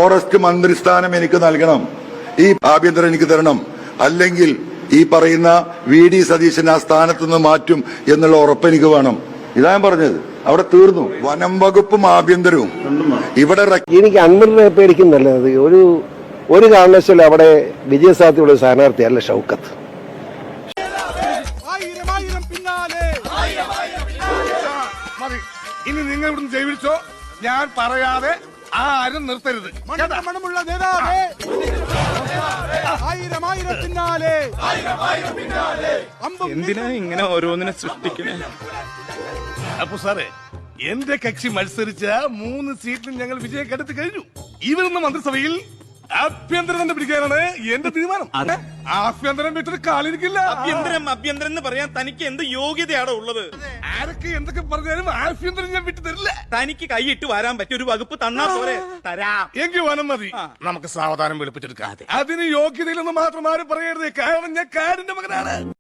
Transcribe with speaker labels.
Speaker 1: Forest മന്ത്രിസ്ഥാനം എനിക്ക് നൽകണം, ഈ ആഭ്യന്തരം എനിക്ക് തരണം, അല്ലെങ്കിൽ ഈ പറയുന്ന VD സതീശൻ ആ സ്ഥാനത്ത് നിന്ന് മാറ്റും എന്നുള്ള ഉറപ്പ് എനിക്ക് വേണം. ഇതാ ഞാൻ പറഞ്ഞത്. അവിടെ തീർന്നു. വനം വകുപ്പും ആഭ്യന്തരവും ഇവിടെ.
Speaker 2: എനിക്ക് അൻവറിനെ പേടിക്കും നല്ലത്. ഒരു കാരണവശാലും അവിടെ വിജയസാധ്യതയുള്ള സ്ഥാനാർത്ഥിയല്ല ഷൗക്കത്ത്.
Speaker 3: ഇനി നിങ്ങൾ ഇവിടുന്ന് ജൈവിച്ചോ, ഞാൻ പറയാതെ ആരും നിർത്തരുത്.
Speaker 4: എന്തിനാ ഇങ്ങനെ ഓരോന്നിനെ സൃഷ്ടിക്കണേ?
Speaker 3: അപ്പൊ സാറേ, എന്റെ കക്ഷി മത്സരിച്ച 3 സീറ്റിലും ഞങ്ങൾ വിജയം കണ്ടെത്തി കഴിഞ്ഞു. ഇവരുന്ന മന്ത്രിസഭയിൽ ആഭ്യന്തരം തന്നെ പിടിക്കാനാണ് എന്റെ തീരുമാനം. ആഭ്യന്തരം വിട്ടൊരു കാലിരിക്കില്ല.
Speaker 4: അഭ്യന്തരം എന്ന് പറയാൻ തനിക്ക് എന്ത് യോഗ്യതയാണോ ഉള്ളത്?
Speaker 3: ആരൊക്കെ എന്തൊക്കെ പറഞ്ഞാലും ആഭ്യന്തരം ഞാൻ വിട്ടു തരില്ല.
Speaker 4: തനിക്ക് കൈയിട്ട് വരാൻ പറ്റിയ ഒരു വകുപ്പ് തന്നാ പോരെ? തരാം.
Speaker 3: എങ്കിൽ വനം മതി, നമുക്ക് സാവധാനം വെളുപ്പിച്ചെടുക്കാം. അതിന് യോഗ്യതയിലൊന്നും മാത്രം ആരും പറയരുത്. കാരണം ഞാൻ കാടിന്റെ മകനാണ്.